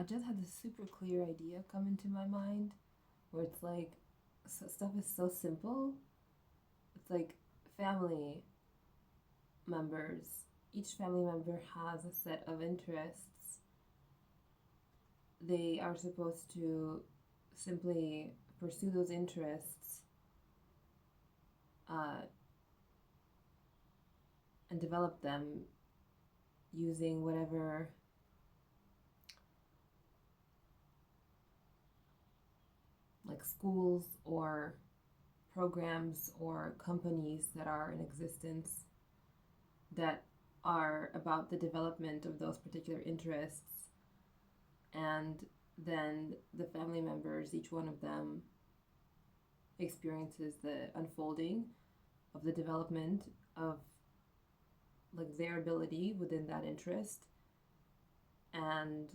just had this super clear idea come into my mind where it's like stuff is so simple. It's like family members. Each family member has a set of interests. They are supposed to simply pursue those interests uh, and develop them using whatever like schools or programs or companies that are in existence that are about the development of those particular interests. And then the family members, each one of them experiences the unfolding of the development of like their ability within that interest. And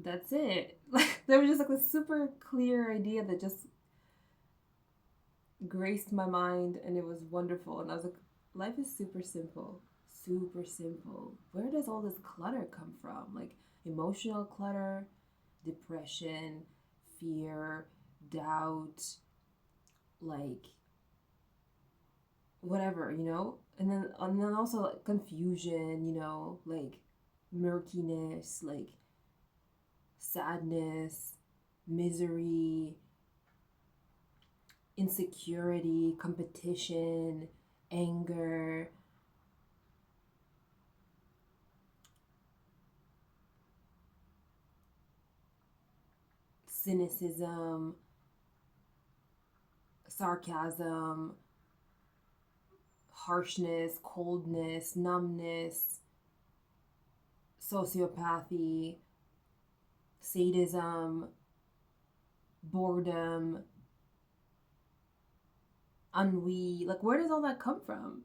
that's it. Like there was just like this super clear idea that just graced my mind, and it was wonderful. And I was like, life is super simple. Super simple. Where does all this clutter come from? Like emotional clutter, depression, fear, doubt, like whatever, and then also like confusion, like murkiness, like sadness, misery, insecurity, competition, anger, cynicism, sarcasm, harshness, coldness, numbness, sociopathy, sadism, boredom, ennui. Like, where does all that come from?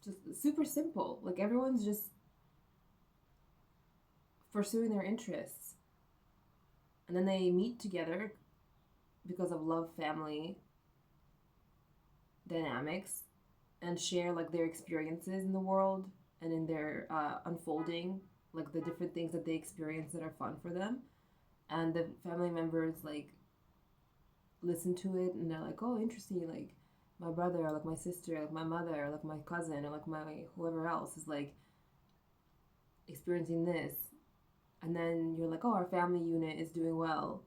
Just super simple. Like, everyone's just pursuing their interests. And then they meet together because of love family dynamics and share like their experiences in the world and in their unfolding, like the different things that they experience that are fun for them. And the family members like listen to it and they're like, oh, interesting. Like my brother, or like my sister, or like my mother, or like my cousin, or like my whoever else is like experiencing this. And then you're like, oh, our family unit is doing well.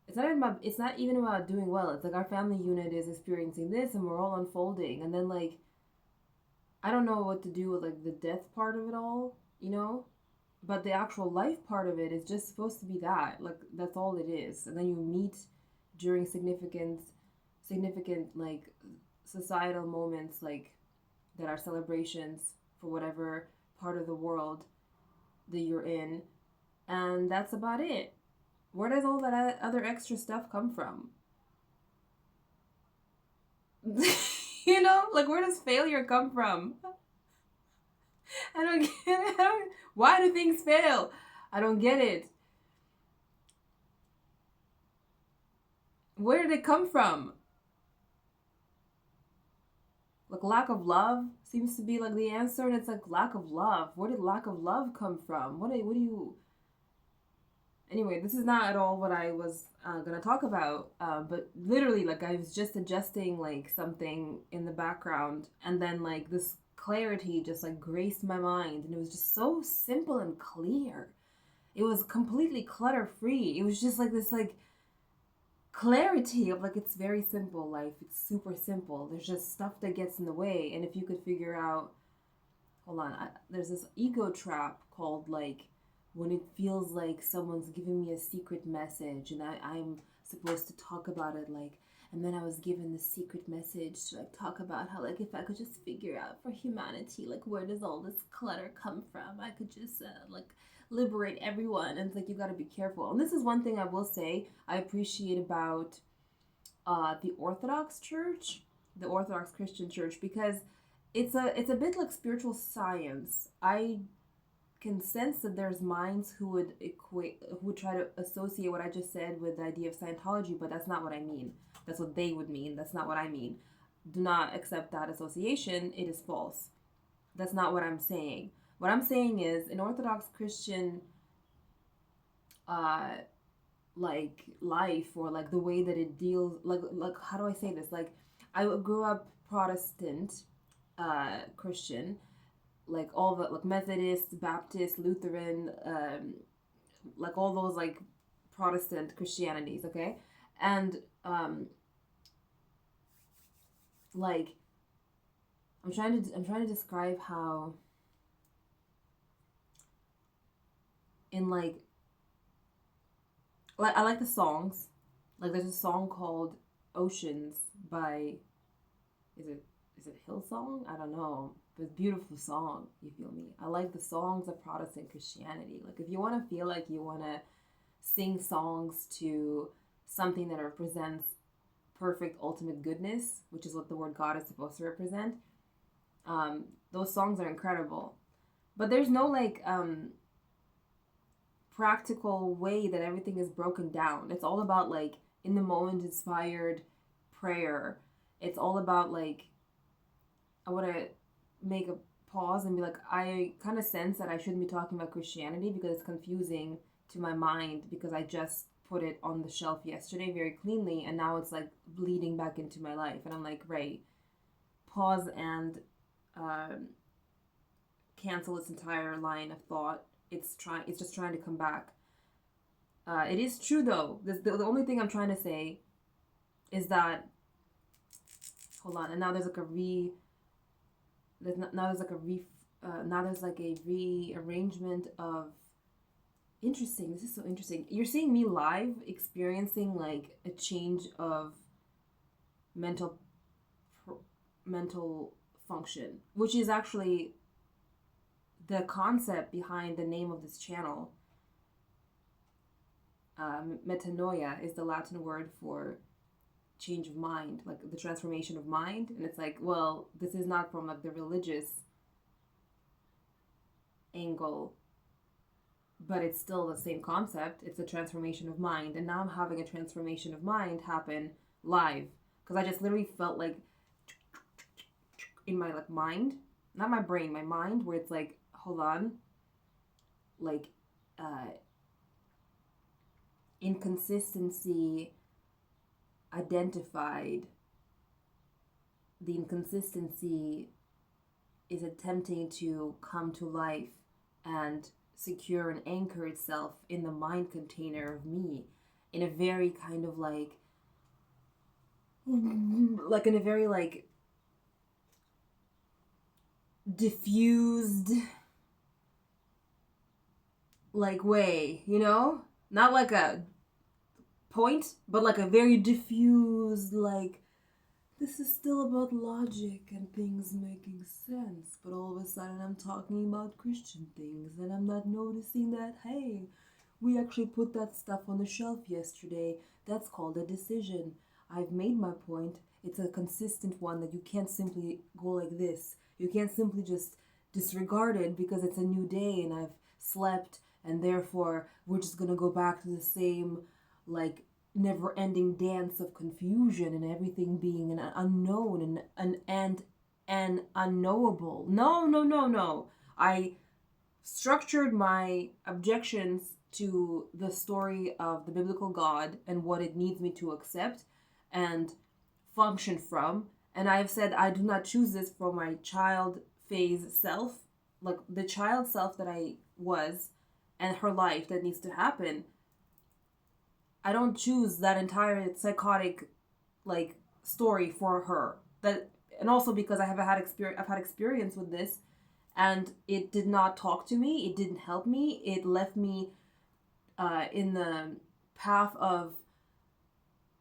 It's not even about doing well. It's like our family unit is experiencing this and we're all unfolding. And then like I don't know what to do with like the death part of it all, But the actual life part of it is just supposed to be that. Like that's all it is. And then you meet during significant like societal moments like that are celebrations for whatever part of the world that you're in. And that's about it. Where does all that other extra stuff come from? Like where does failure come from? I don't get it. Why do things fail? I don't get it. Where did it come from? Like lack of love seems to be like the answer, and it's like lack of love. Where did lack of love come from? What do you? Anyway, this is not at all what I was gonna talk about. But literally, like I was just adjusting like something in the background, and then like this clarity just like graced my mind, and it was just so simple and clear. It was completely clutter free. It was just like this like clarity of like it's very simple life. It's super simple. There's just stuff that gets in the way, and if you could figure out, hold on, there's this ego trap called like when it feels like someone's giving me a secret message and I'm supposed to talk about it like, and then I was given the secret message to like talk about how like if I could just figure out for humanity like where does all this clutter come from, I could just like liberate everyone. And it's like you got to be careful. And this is one thing I will say I appreciate about the Orthodox Church, the Orthodox Christian Church, because it's a bit like spiritual science. I can sense that there's minds who would try to associate what I just said with the idea of Scientology, but that's not what I mean. That's what they would mean. That's not what I mean. Do not accept that association. It is false. That's not what I'm saying. What I'm saying is an Orthodox Christian like life, or like the way that it deals, like how do I say this? Like, I grew up Protestant Christian, like all the like Methodist, Baptist, Lutheran, like all those like Protestant Christianities, okay? And like I'm trying to describe how in like I like the songs. Like there's a song called Oceans by is it Hillsong? I don't know. But it's a beautiful song, you feel me? I like the songs of Protestant Christianity. Like if you want to feel like you want to sing songs to something that represents perfect ultimate goodness, which is what the word God is supposed to represent, those songs are incredible. But there's no like practical way that everything is broken down. It's all about like in the moment inspired prayer. It's all about like, I want to make a pause and be like, I kind of sense that I shouldn't be talking about Christianity because it's confusing to my mind, because I just put it on the shelf yesterday very cleanly and now it's like bleeding back into my life. And I'm like, right, pause and cancel this entire line of thought. It's just trying to come back. It is true though. The only thing I'm trying to say is that, hold on, and now there's like a rearrangement of, interesting. This is so interesting. You're seeing me live experiencing like a change of mental function, which is actually the concept behind the name of this channel. Metanoia is the Latin word for change of mind, like the transformation of mind. And it's like, well, this is not from like the religious angle, but it's still the same concept. It's a transformation of mind. And now I'm having a transformation of mind happen live, because I just literally felt like in my like mind, not my brain, my mind, where it's like, hold on, like inconsistency identified. The inconsistency is attempting to come to life and secure and anchor itself in the mind container of me in a very kind of like in a very like diffused like way, you know? Not like a point, but like a very diffused, like, this is still about logic and things making sense, but all of a sudden I'm talking about Christian things and I'm not noticing that, hey, we actually put that stuff on the shelf yesterday. That's called a decision. I've made my point. It's a consistent one that you can't simply go like this. You can't simply just disregard it because it's a new day and I've slept, and therefore we're just gonna go back to the same like never-ending dance of confusion and everything being an unknown and unknowable. No. I structured my objections to the story of the biblical God and what it needs me to accept and function from. And I've said I do not choose this for my child phase self, like the child self that I was and her life that needs to happen. I don't choose that entire psychotic like story for her. That, and also because I've had experience with this, and it did not talk to me. It didn't help me. It left me in the path of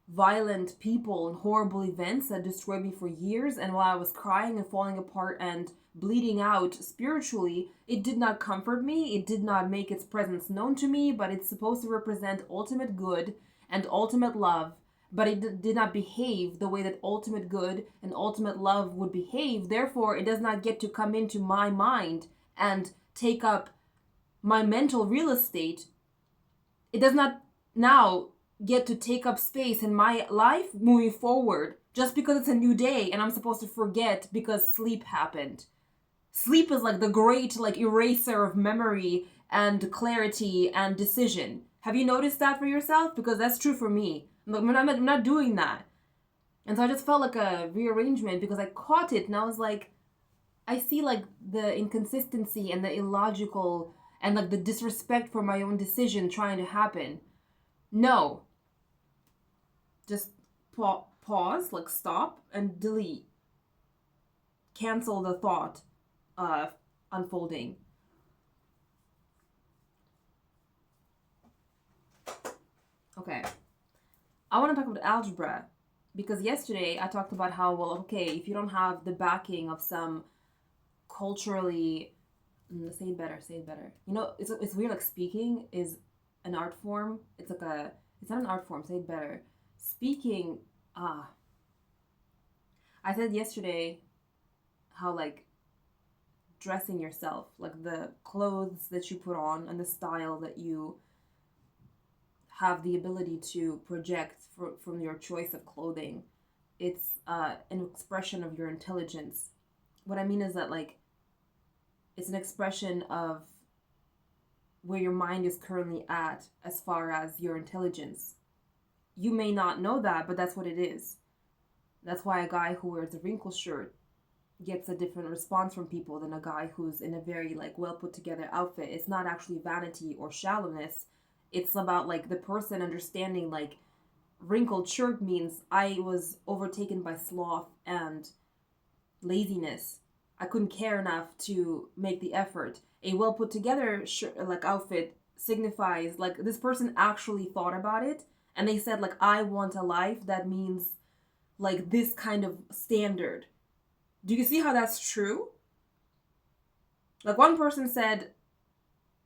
violent people and horrible events that destroyed me for years. And while I was crying and falling apart and bleeding out spiritually, it did not comfort me. It did not make its presence known to me, but it's supposed to represent ultimate good and ultimate love. But it did not behave the way that ultimate good and ultimate love would behave. Therefore, it does not get to come into my mind and take up my mental real estate. It does not now get to take up space in my life moving forward just because it's a new day and I'm supposed to forget because sleep happened. Sleep is like the great like eraser of memory and clarity and decision. Have you noticed that for yourself? Because that's true for me. I'm not doing that. And so I just felt like a rearrangement because I caught it and I was like, I see like the inconsistency and the illogical and like the disrespect for my own decision trying to happen. No. Just pause, like stop and delete. Cancel the thought unfolding. Okay. I want to talk about algebra because yesterday I talked about how, well, okay, if you don't have the backing of some culturally, say it better. You know, it's weird, like speaking is an art form. It's not an art form, say it better. Speaking, I said yesterday how like dressing yourself, like the clothes that you put on and the style that you have the ability to project from your choice of clothing, it's an expression of your intelligence. What I mean is that like it's an expression of where your mind is currently at as far as your intelligence. You may not know that, but that's what it is. That's why a guy who wears a wrinkled shirt gets a different response from people than a guy who's in a very like well put together outfit. It's not actually vanity or shallowness. It's about like the person understanding like wrinkled shirt means I was overtaken by sloth and laziness. I couldn't care enough to make the effort. A well put together shirt, like outfit signifies like this person actually thought about it and they said like I want a life that means like this kind of standard. Do you see how that's true? Like one person said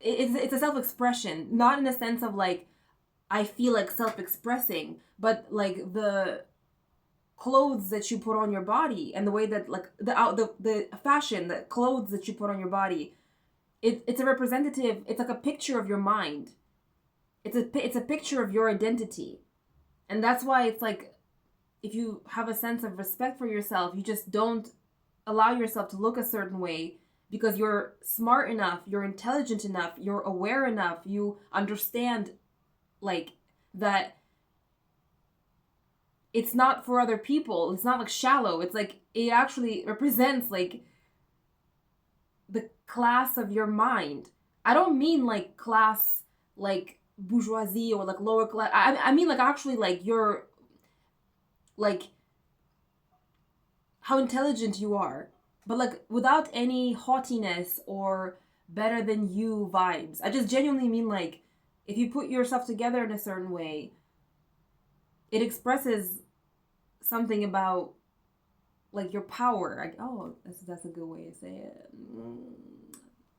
it's a self-expression, not in a sense of like I feel like self-expressing, but like the clothes that you put on your body and the way that like the fashion, the clothes that you put on your body, it's a representative. It's like a picture of your mind. It's a picture of your identity, and that's why it's like if you have a sense of respect for yourself, you just don't allow yourself to look a certain way because you're smart enough, you're intelligent enough, you're aware enough, you understand like that it's not for other people. It's not like shallow. It's like it actually represents like the class of your mind. I don't mean like class like bourgeoisie or like lower class. I mean like actually like your like how intelligent you are, but like without any haughtiness or better than you vibes. I just genuinely mean like if you put yourself together in a certain way, it expresses something about like your power. Like oh, that's a good way to say it.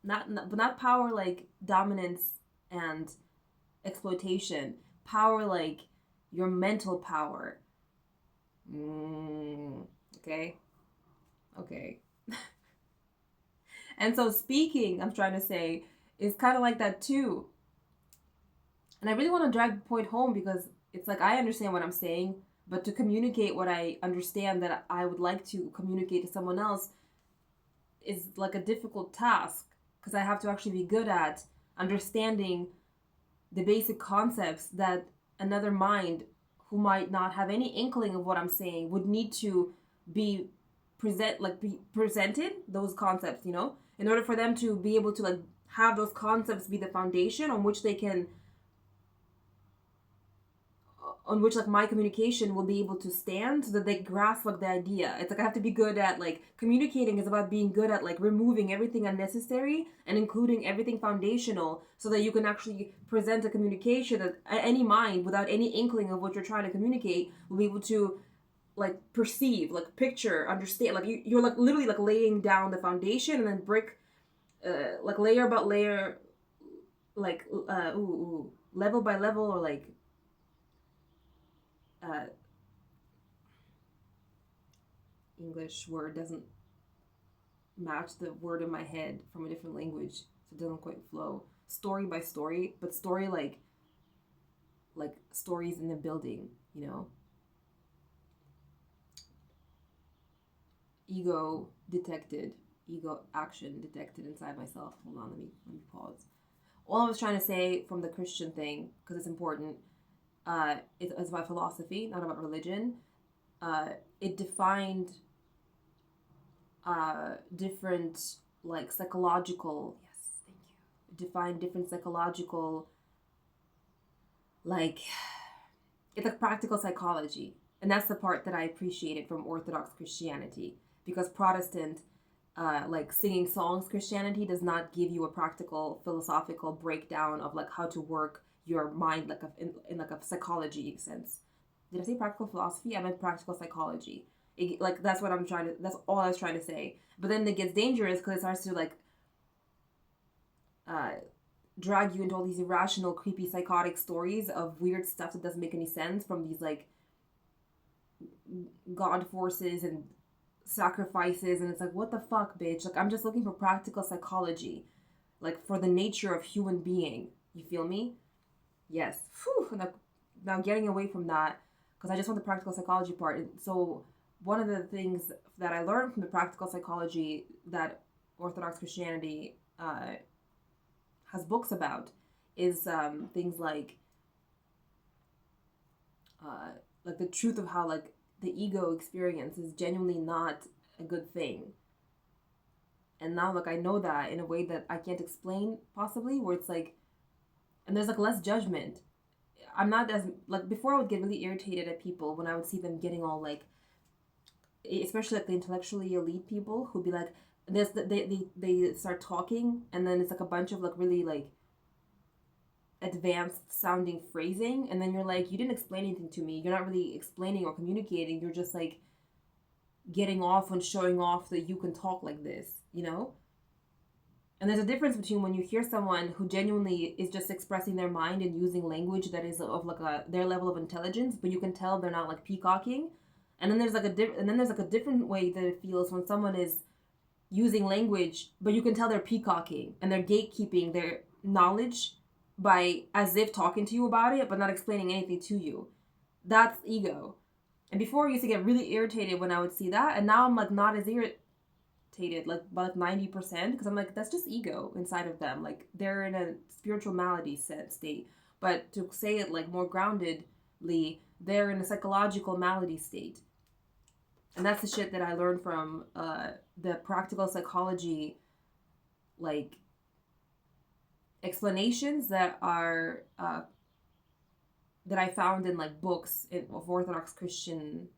But not power like dominance and exploitation. Power like your mental power. Okay. And so speaking, I'm trying to say, is kind of like that too. And I really want to drive the point home because it's like I understand what I'm saying, but to communicate what I understand that I would like to communicate to someone else is like a difficult task because I have to actually be good at understanding the basic concepts that another mind who might not have any inkling of what I'm saying would need to be presented those concepts, you know, in order for them to be able to like have those concepts be the foundation on which they can on which like my communication will be able to stand so that they grasp like the idea. It's like I have to be good at like communicating is about being good at like removing everything unnecessary and including everything foundational so that you can actually present a communication that any mind without any inkling of what you're trying to communicate will be able to like perceive, like picture, understand. Like you're like literally like laying down the foundation and then brick like layer by layer like level by level or like English word doesn't match the word in my head from a different language, so it doesn't quite flow. Story by story, but story like like stories in the building, you know. Ego detected, ego action detected inside myself. Hold on, let me pause. All I was trying to say from the Christian thing, because it's important, it's about philosophy, not about religion. It defined different like psychological, yes, thank you. It defined different psychological, like, it's like practical psychology. And that's the part that I appreciated from Orthodox Christianity, because Protestant, like singing songs Christianity does not give you a practical philosophical breakdown of like how to work your mind like in like a psychology sense. Did I say practical philosophy? I meant practical psychology. Like that's what I'm trying to. That's all I was trying to say. But then it gets dangerous because it starts to like uh, drag you into all these irrational, creepy, psychotic stories of weird stuff that doesn't make any sense from these like god forces and sacrifices, and it's like, what the fuck, bitch? Like, I'm just looking for practical psychology, like for the nature of human being. You feel me? Yes. Whew. Now getting away from that, because I just want the practical psychology part. And so one of the things that I learned from the practical psychology that Orthodox Christianity has books about is things like the truth of how like the ego experience is genuinely not a good thing. And now like I know that in a way that I can't explain possibly, where it's like, and there's like less judgment. I'm not as like before. I would get really irritated at people when I would see them getting all like, especially like the intellectually elite people who'd be like, they start talking and then it's like a bunch of like really like advanced sounding phrasing, and then you're like, you didn't explain anything to me. You're not really explaining or communicating. You're just like getting off and showing off that you can talk like this, you know? And there's a difference between when you hear someone who genuinely is just expressing their mind and using language that is of like their level of intelligence, but you can tell they're not like peacocking. And then there's like a different way that it feels when someone is using language, but you can tell they're peacocking and they're gatekeeping their knowledge by as if talking to you about it, but not explaining anything to you. That's ego. And before I used to get really irritated when I would see that, and now I'm like not as irritated, like by like 90%, because I'm like, that's just ego inside of them. Like they're in a spiritual malady state. But to say it like more groundedly, they're in a psychological malady state. And that's the shit that I learned from the practical psychology, like explanations that are that I found in like books of Orthodox Christian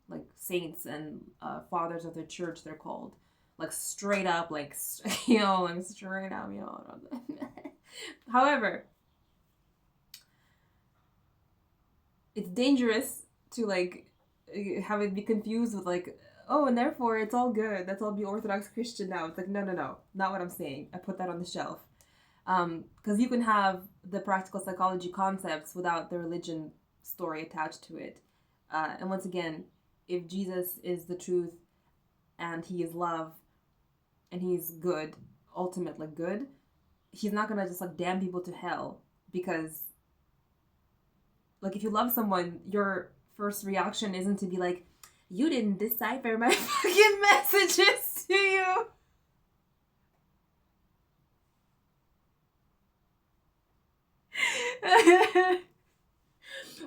like saints and fathers of the church. They're called like straight up like like straight up However, it's dangerous to like have it be confused with like, oh, and therefore it's all good. Let's all be Orthodox Christian now. It's like, no, not what I'm saying. I put that on the shelf. Because you can have the practical psychology concepts without the religion story attached to it. And once again, if Jesus is the truth and he is love and he's good, ultimately good, he's not going to just like damn people to hell. Because like if you love someone, your first reaction isn't to be like, you didn't decipher my fucking messages to you.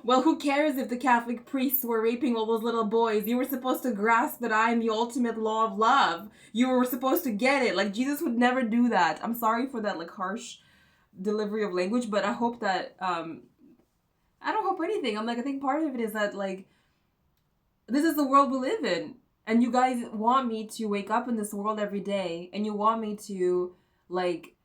Well, who cares if the Catholic priests were raping all those little boys? You were supposed to grasp that I am the ultimate law of love. You were supposed to get it. Like, Jesus would never do that. I'm sorry for that, like, harsh delivery of language, but I hope that, I don't hope anything. I'm like, I think part of it is that, like, this is the world we live in. And you guys want me to wake up in this world every day, and you want me to, like,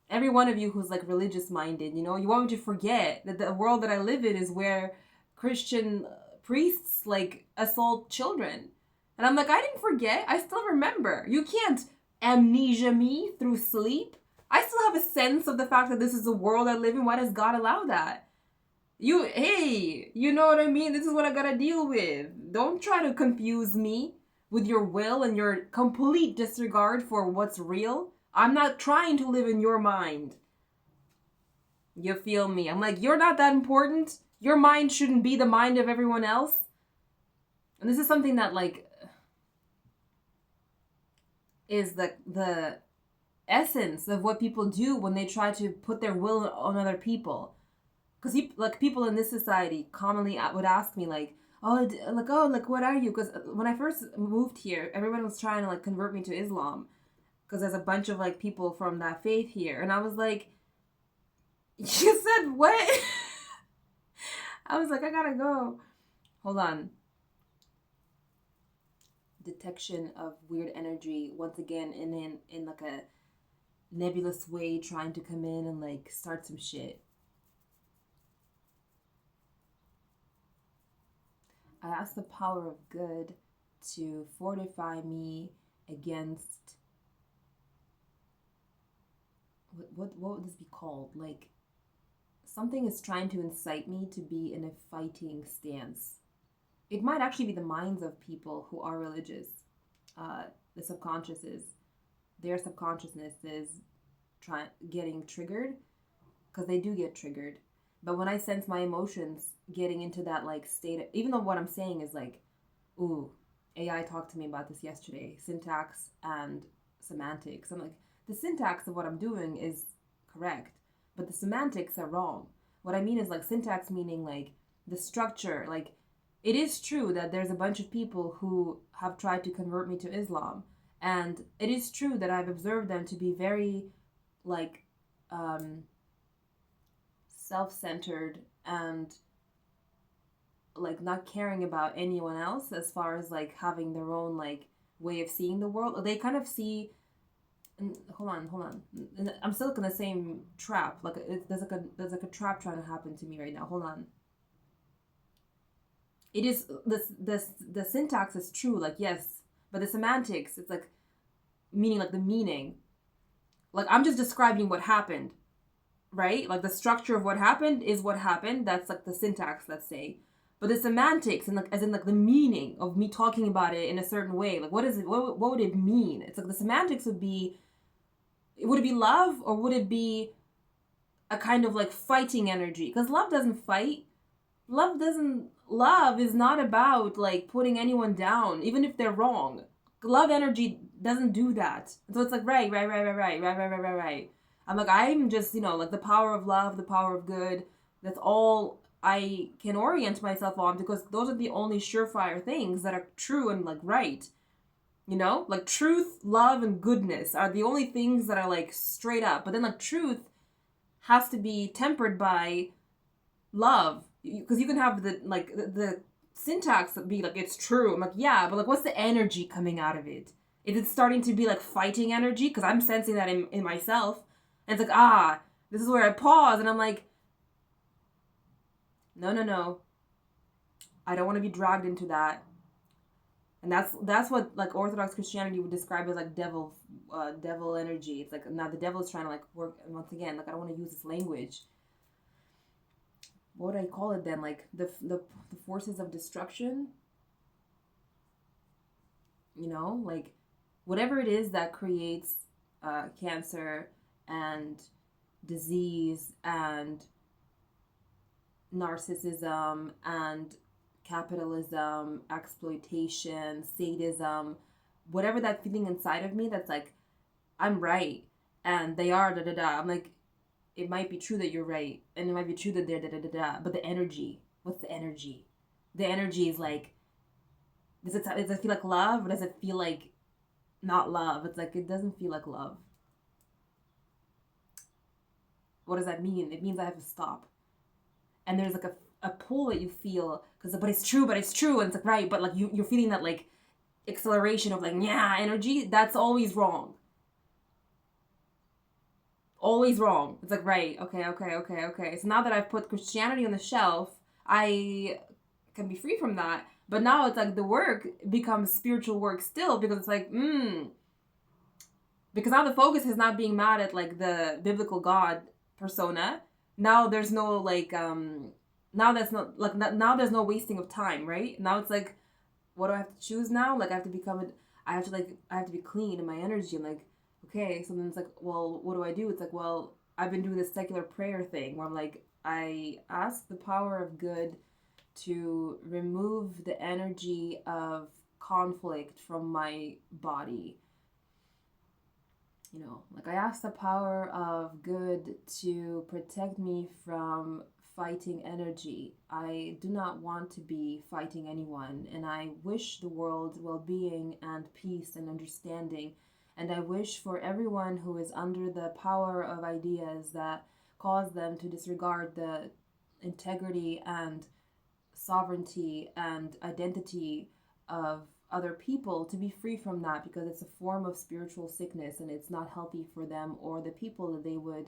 every one of you who's like religious minded, you know, you want me to forget that the world that I live in is where Christian priests like assault children. And I'm like, I didn't forget. I still remember. You can't amnesia me through sleep. I still have a sense of the fact that this is the world I live in. Why does God allow that? Hey, you know what I mean? This is what I gotta deal with. Don't try to confuse me with your will and your complete disregard for what's real. I'm not trying to live in your mind. You feel me? I'm like, you're not that important. Your mind shouldn't be the mind of everyone else. And this is something that like is the essence of what people do when they try to put their will on other people. Because like people in this society commonly would ask me like, like what are you? Because when I first moved here, everyone was trying to like convert me to Islam because there's a bunch of like people from that faith here, and I was like, you said what? I was like, I gotta go. Hold on. Detection of weird energy once again in like a nebulous way, trying to come in and like start some shit. I ask the power of good to fortify me against what would this be called? Like something is trying to incite me to be in a fighting stance. It might actually be the minds of people who are religious. The their subconsciousness is getting triggered because they do get triggered. But when I sense my emotions getting into that like state, even though what I'm saying is like, ooh, AI talked to me about this yesterday, syntax and semantics. I'm like, the syntax of what I'm doing is correct, but the semantics are wrong. What I mean is like syntax meaning like the structure, like it is true that there's a bunch of people who have tried to convert me to Islam. And it is true that I've observed them to be very like self-centered and like not caring about anyone else as far as like having their own like way of seeing the world. They kind of see hold on. I'm still in the same trap. Like there's like a trap trying to happen to me right now. Hold on. It is the syntax is true, like yes, but the semantics, it's like meaning like the meaning. Like I'm just describing what happened, right? Like the structure of what happened is what happened. That's like the syntax, let's say. But the semantics and like as in like the meaning of me talking about it in a certain way, like what is it? What would it mean? It's like the semantics would it be love or would it be a kind of like fighting energy? Because love doesn't fight. Love is not about like putting anyone down, even if they're wrong. Love energy doesn't do that. So it's like right. I'm like, I'm just, like the power of love, the power of good. That's all I can orient myself on because those are the only surefire things that are true and like right. Like truth, love, and goodness are the only things that are like straight up. But then like truth has to be tempered by love, because you can have the syntax be like it's true. I'm like, yeah, but like what's the energy coming out of it? Is it starting to be like fighting energy? Because I'm sensing that in myself. And it's like, this is where I pause and I'm like, no. I don't want to be dragged into that. And that's what like Orthodox Christianity would describe as like devil energy. It's like now the devil is trying to like work, and once again, like I don't want to use this language. What would I call it then? Like the forces of destruction? Like whatever it is that creates cancer and disease and narcissism and capitalism, exploitation, sadism, whatever that feeling inside of me that's like, I'm right and they are da da da. I'm like, it might be true that you're right and it might be true that they're da da da da. But the energy, what's the energy? The energy is like, does it feel like love or does it feel like not love? It's like, it doesn't feel like love. What does that mean? It means I have to stop. And there's like a pull that you feel because but it's true and it's like right, but like you're feeling that like acceleration of like yeah energy. That's always wrong. Always wrong. It's like right, okay. So now that I've put Christianity on the shelf, I can be free from that. But now it's like the work becomes spiritual work still because it's like because now the focus is not being mad at like the biblical God persona. Now there's no like now that's not like now there's no wasting of time, right? Now it's like, what do I have to choose now? Like I have to be clean in my energy. I'm like, okay, so then it's like, well, what do I do? It's like, well, I've been doing this secular prayer thing where I'm like, I ask the power of good to remove the energy of conflict from my body. Like I ask the power of good to protect me from fighting energy. I do not want to be fighting anyone, and I wish the world well being and peace and understanding. And I wish for everyone who is under the power of ideas that cause them to disregard the integrity and sovereignty and identity of other people to be free from that, because it's a form of spiritual sickness and it's not healthy for them or the people that they would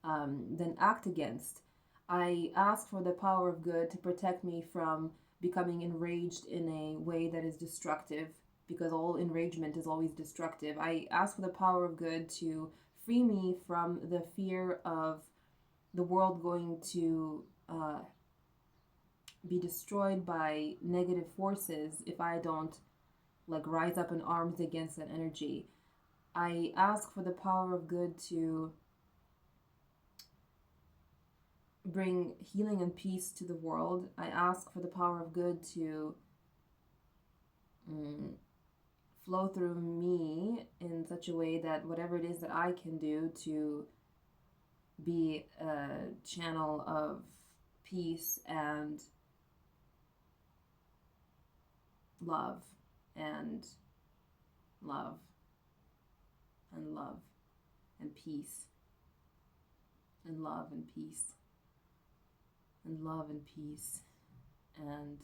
then act against. I ask for the power of good to protect me from becoming enraged in a way that is destructive, because all enragement is always destructive. I ask for the power of good to free me from the fear of the world going to be destroyed by negative forces if I don't like rise up in arms against that energy. I ask for the power of good to bring healing and peace to the world. I ask for the power of good to flow through me in such a way that whatever it is that I can do to be a channel of peace and love and love and love and peace and love and peace and love and peace and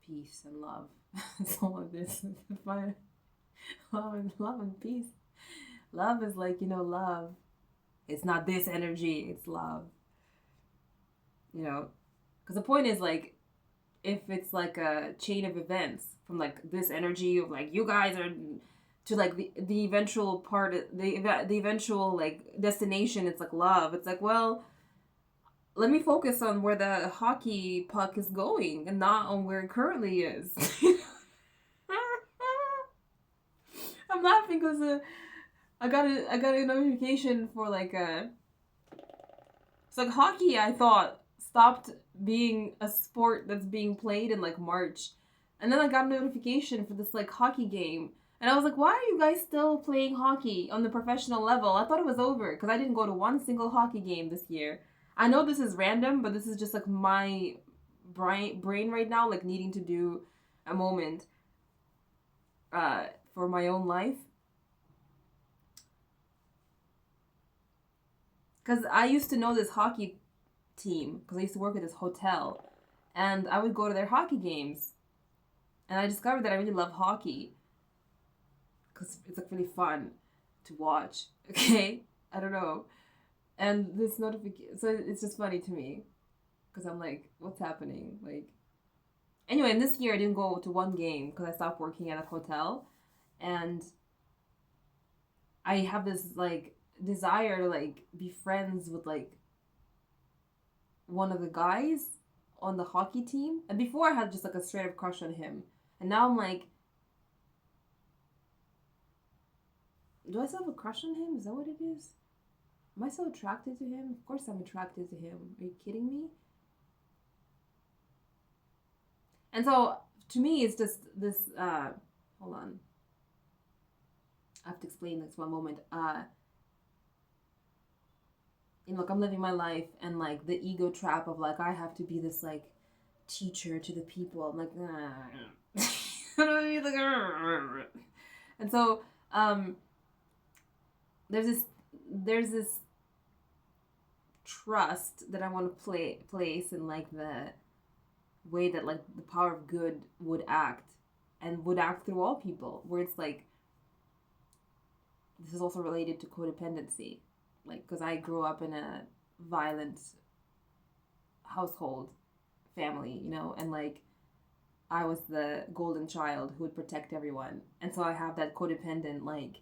peace and love. It's all of this. Love and peace. Love is like, love. It's not this energy, it's love. Because the point is like, if it's like a chain of events from like this energy of like you guys are to like the eventual part, the eventual like destination, it's like love. It's like, well, let me focus on where the hockey puck is going and not on where it currently is. I'm laughing because I got a notification for like it's like hockey. I thought stopped being a sport that's being played in like March, and then I got a notification for this like hockey game, and I was like, why are you guys still playing hockey on the professional level? I thought it was over because I didn't go to one single hockey game this year. I know this is random, but this is just like my brain right now, like needing to do a moment for my own life. Because I used to know this hockey team, because I used to work at this hotel, and I would go to their hockey games, and I discovered that I really love hockey, because it's like really fun to watch. Okay, I don't know, and this notification, so it's just funny to me, because I'm like, what's happening? Like, anyway, and this year I didn't go to one game because I stopped working at a hotel, and I have this like desire to like be friends with like one of the guys on the hockey team. And before I had just like a straight up crush on him. And now I'm like, do I still have a crush on him? Is that what it is? Am I still attracted to him? Of course I'm attracted to him. Are you kidding me? And so to me it's just this hold on. I have to explain this one moment. Look, I'm living my life and like the ego trap of like I have to be this like teacher to the people. I'm like, and so there's this trust that I want to place in like the way that like the power of good would act and would act through all people, where it's like this is also related to codependency. Like, because I grew up in a violent household family, and like I was the golden child who would protect everyone. And so I have that codependent like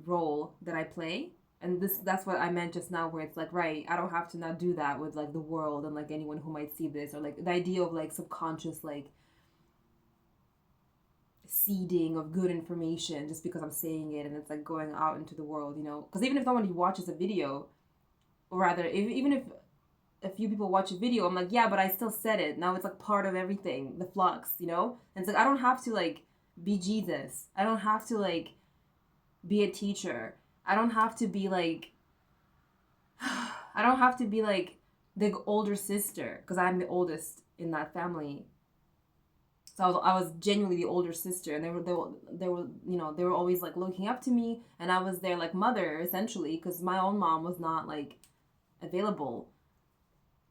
role that I play. And that's what I meant just now, where it's like, right, I don't have to now do that with like the world and like anyone who might see this, or like the idea of like subconscious like seeding of good information just because I'm saying it and it's like going out into the world, because even if somebody watches a video or rather, even if a few people watch a video, I'm like, yeah, but I still said it. Now it's like part of everything, the flux, you know? And it's like, I don't have to like be Jesus. I don't have to like be a teacher. I don't have to be like, I don't have to be like the older sister because I'm the oldest in that family. So I was genuinely the older sister, and they were they were always like looking up to me, and I was their like mother essentially because my own mom was not like available.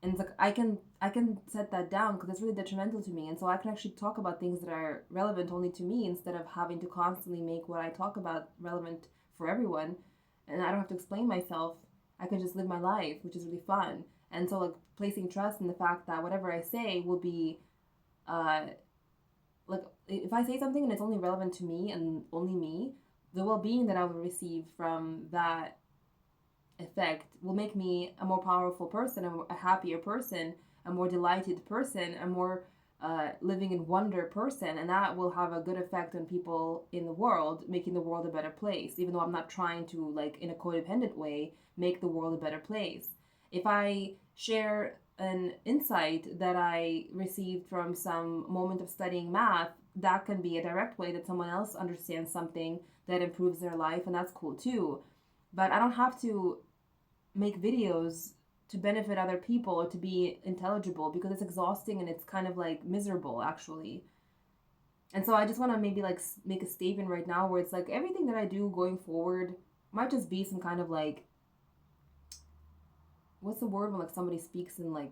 And it's like I can set that down because it's really detrimental to me, and so I can actually talk about things that are relevant only to me instead of having to constantly make what I talk about relevant for everyone. And I don't have to explain myself. I can just live my life, which is really fun. And so like placing trust in the fact that whatever I say will be uh like if I say something and it's only relevant to me and only me, the well-being that I will receive from that effect will make me a more powerful person, a happier person, a more delighted person, a more living in wonder person, and that will have a good effect on people in the world, making the world a better place. Even though I'm not trying to, like, in a codependent way, make the world a better place. If I share an insight that I received from some moment of studying math, that can be a direct way that someone else understands something that improves their life, and that's cool too. But I don't have to make videos to benefit other people or to be intelligible because it's exhausting and it's kind of like miserable actually. And so I just want to maybe like make a statement right now where it's like everything that I do going forward might just be some kind of like, what's the word when like somebody speaks in like,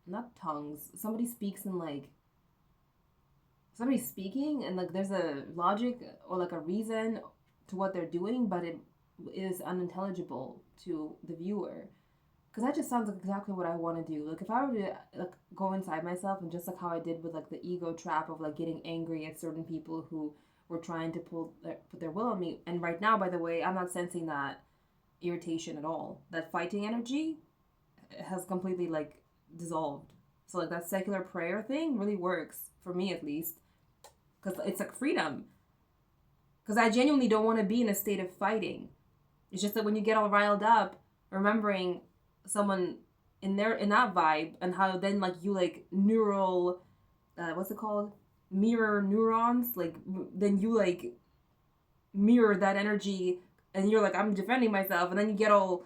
not tongues, somebody speaks in like, somebody's speaking and like there's a logic or like a reason to what they're doing, but it is unintelligible to the viewer. Because that just sounds like exactly what I want to do. Like if I were to like go inside myself and just like how I did with like the ego trap of like getting angry at certain people who were trying to put their will on me. And right now, by the way, I'm not sensing that irritation at all. That fighting energy has completely like dissolved. So like that secular prayer thing really works for me at least, because it's like freedom. Because I genuinely don't want to be in a state of fighting. It's just that when you get all riled up, remembering someone in that vibe and how then like you like neural what's it called, mirror neurons, like then you like mirror that energy and you're like I'm defending myself and then you get all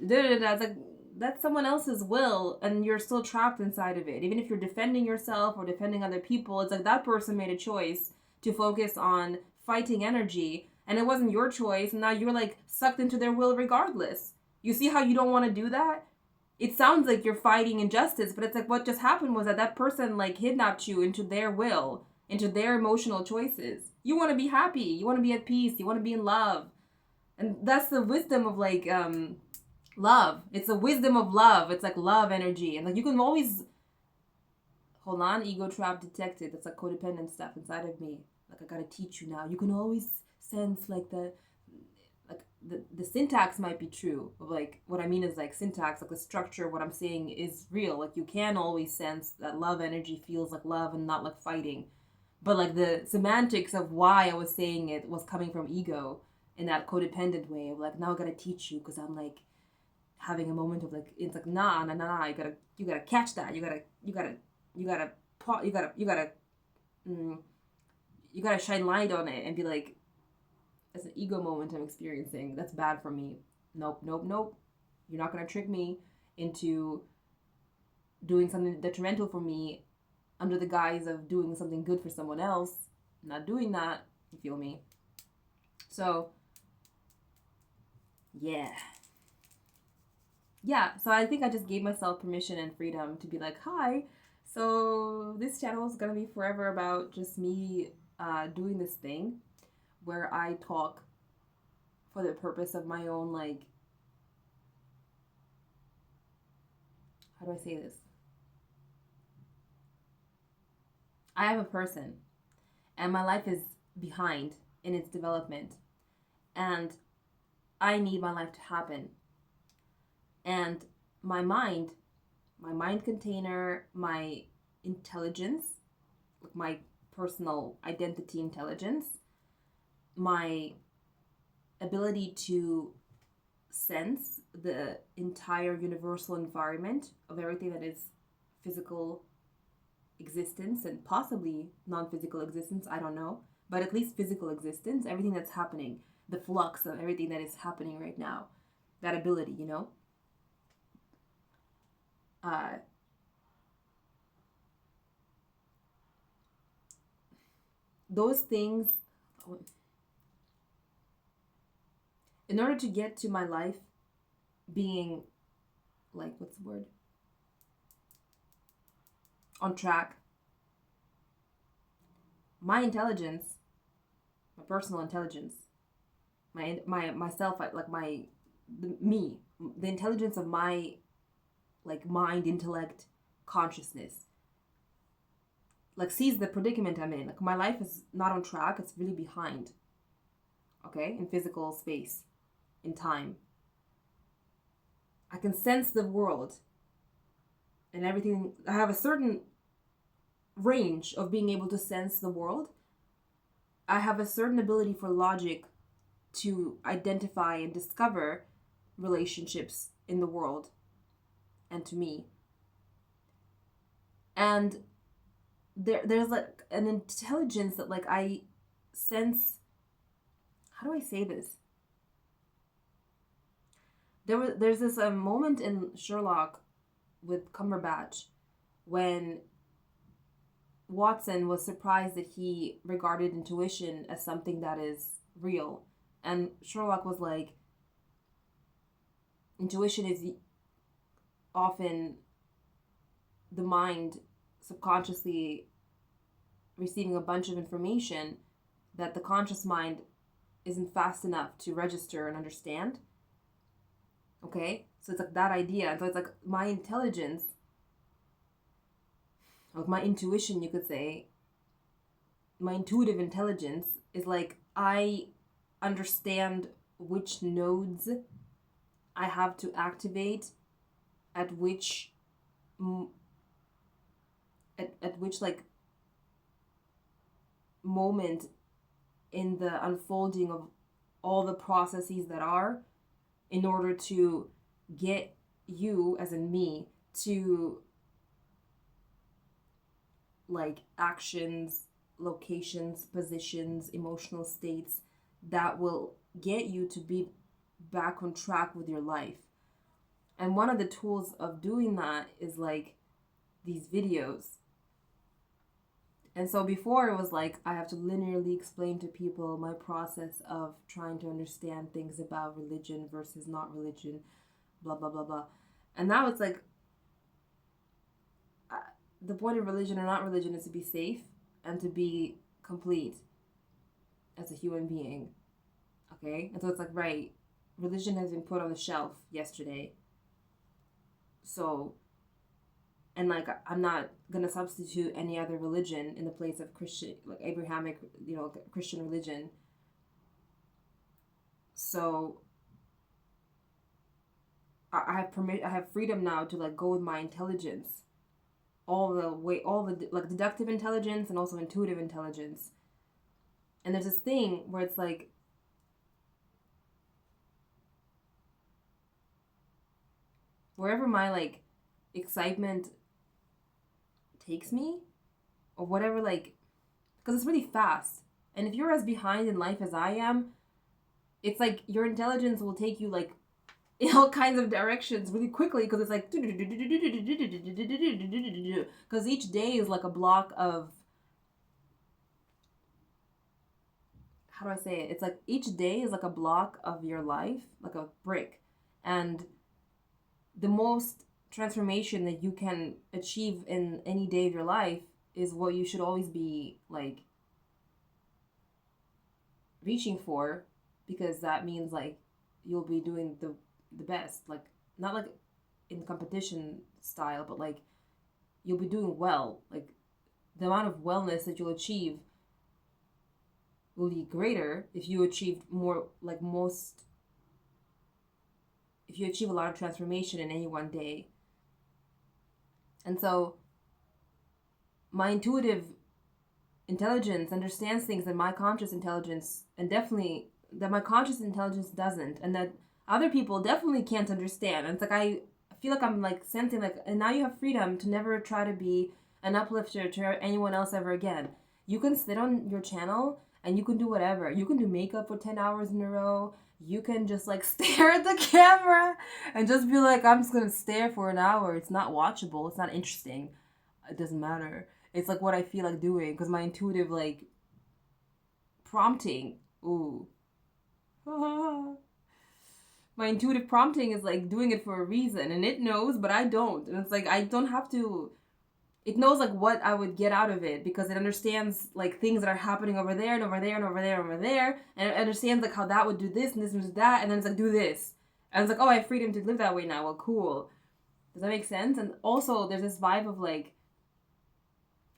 da da da. It's like that's someone else's will and you're still trapped inside of it. Even if you're defending yourself or defending other people, it's like that person made a choice to focus on fighting energy and it wasn't your choice, and now you're like sucked into their will regardless. You see how you don't want to do that? It sounds like you're fighting injustice, but it's like what just happened was that that person like kidnapped you into their will, into their emotional choices. You want to be happy, you want to be at peace, you want to be in love. And that's the wisdom of like love. It's the wisdom of love. It's like love energy. And like you can always hold on, ego trap detected. That's like codependent stuff inside of me. Like I gotta teach you now. You can always sense like the syntax might be true. But like what I mean is like syntax, like the structure of what I'm saying is real. Like you can always sense that love energy feels like love and not like fighting. But like the semantics of why I was saying it was coming from ego in that codependent way of like now I gotta teach you because I'm like having a moment of like it's like nah, you gotta catch that, you gotta you gotta mm, you gotta shine light on it and be like it's an ego moment I'm experiencing that's bad for me. Nope, nope, nope, you're not gonna trick me into doing something detrimental for me under the guise of doing something good for someone else. I'm not doing that, you feel me? So yeah, so I think I just gave myself permission and freedom to be like, hi, so this channel is gonna be forever about just me doing this thing where I talk for the purpose of my own, like, how do I say this? I am a person and my life is behind in its development and I need my life to happen. And my mind container, my intelligence, my personal identity intelligence, my ability to sense the entire universal environment of everything that is physical existence and possibly non-physical existence, I don't know, but at least physical existence, everything that's happening, the flux of everything that is happening right now, that ability, you know. Those things, in order to get to my life being, like, what's the word, on track, my intelligence, my personal intelligence, my myself, like me, the intelligence of my, like, mind, intellect, consciousness, like, sees the predicament I'm in. Like, my life is not on track, it's really behind, okay, in physical space, in time. I can sense the world and everything. I have a certain range of being able to sense the world. I have a certain ability for logic to identify and discover relationships in the world and to me. And there's like an intelligence that, like, I sense. How do I say this? There's this moment in Sherlock with Cumberbatch when Watson was surprised that he regarded intuition as something that is real. And Sherlock was like, intuition is often the mind subconsciously receiving a bunch of information that the conscious mind isn't fast enough to register and understand. Okay? So it's like that idea. And so it's like my intelligence, like my intuition, you could say, my intuitive intelligence is like, I understand which nodes I have to activate at which like moment in the unfolding of all the processes that are, in order to get you, as in me, to, like, actions, locations, positions, emotional states that will get you to be back on track with your life. And one of the tools of doing that is, like, these videos. And so before it was like, I have to linearly explain to people my process of trying to understand things about religion versus not religion, blah, blah, blah, blah. And now it's like, the point of religion or not religion is to be safe and to be complete as a human being. Okay? And so it's like, right, religion has been put on the shelf yesterday. So, and like, I'm not gonna substitute any other religion in the place of Christian, like Abrahamic, Christian religion. So I have freedom now to, like, go with my intelligence all the like deductive intelligence and also intuitive intelligence. And there's this thing where it's like, wherever my, like, excitement takes me, or whatever, like, because it's really fast. And if you're as behind in life as I am, it's like your intelligence will take you, like, in all kinds of directions really quickly, because it's like, because each day is like a block of, how do I say it? It's like each day is like a block of your life, like a brick. And the most transformation that you can achieve in any day of your life is what you should always be, like, reaching for, because that means, like, you'll be doing the best, like, not like in competition style, but like you'll be doing well. Like, the amount of wellness that you'll achieve will be greater if you achieved more, like, if you achieve a lot of transformation in any one day. And so my intuitive intelligence understands things that my conscious intelligence, and definitely that my conscious intelligence doesn't, and that other people definitely can't understand. And it's like I feel like I'm like sensing like, and now you have freedom to never try to be an uplifter to anyone else ever again. You can sit on your channel and you can do whatever. You can do makeup for 10 hours in a row. You can just like stare at the camera and just be like, I'm just gonna stare for an hour. It's not watchable. It's not interesting. It doesn't matter. It's like what I feel like doing because my intuitive like prompting. Ooh. My intuitive prompting is like doing it for a reason and it knows, but I don't. And it's like I don't have to, it knows like what I would get out of it because it understands like things that are happening over there and over there and over there and over there, and it understands like how that would do this and this and that, and then it's like do this, and it's like, oh, I have freedom to live that way now. Well, cool. Does that make sense? And also there's this vibe of like,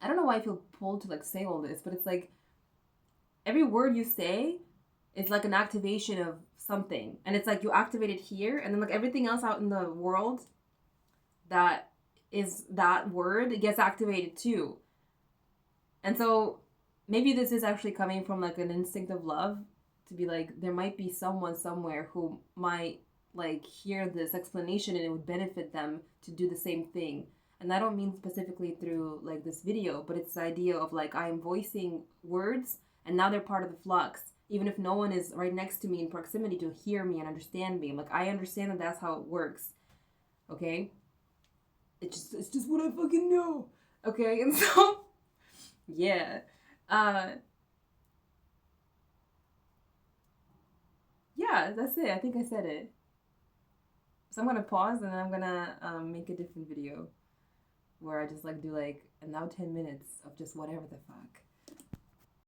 I don't know why I feel pulled to like say all this, but it's like every word you say is like an activation of something, and it's like you activate it here, and then like everything else out in the world that is that word, it gets activated too. And so maybe this is actually coming from like an instinct of love, to be like there might be someone somewhere who might like hear this explanation and it would benefit them to do the same thing. And I don't mean specifically through like this video, but it's the idea of like I am voicing words and now they're part of the flux, even if no one is right next to me in proximity to hear me and understand me. Like I understand that that's how it works. Okay? It's just what I fucking know. Okay? And so yeah. Yeah, that's it. I think I said it. So I'm gonna pause and then I'm gonna make a different video where I just like do like, and now 10 minutes of just whatever the fuck.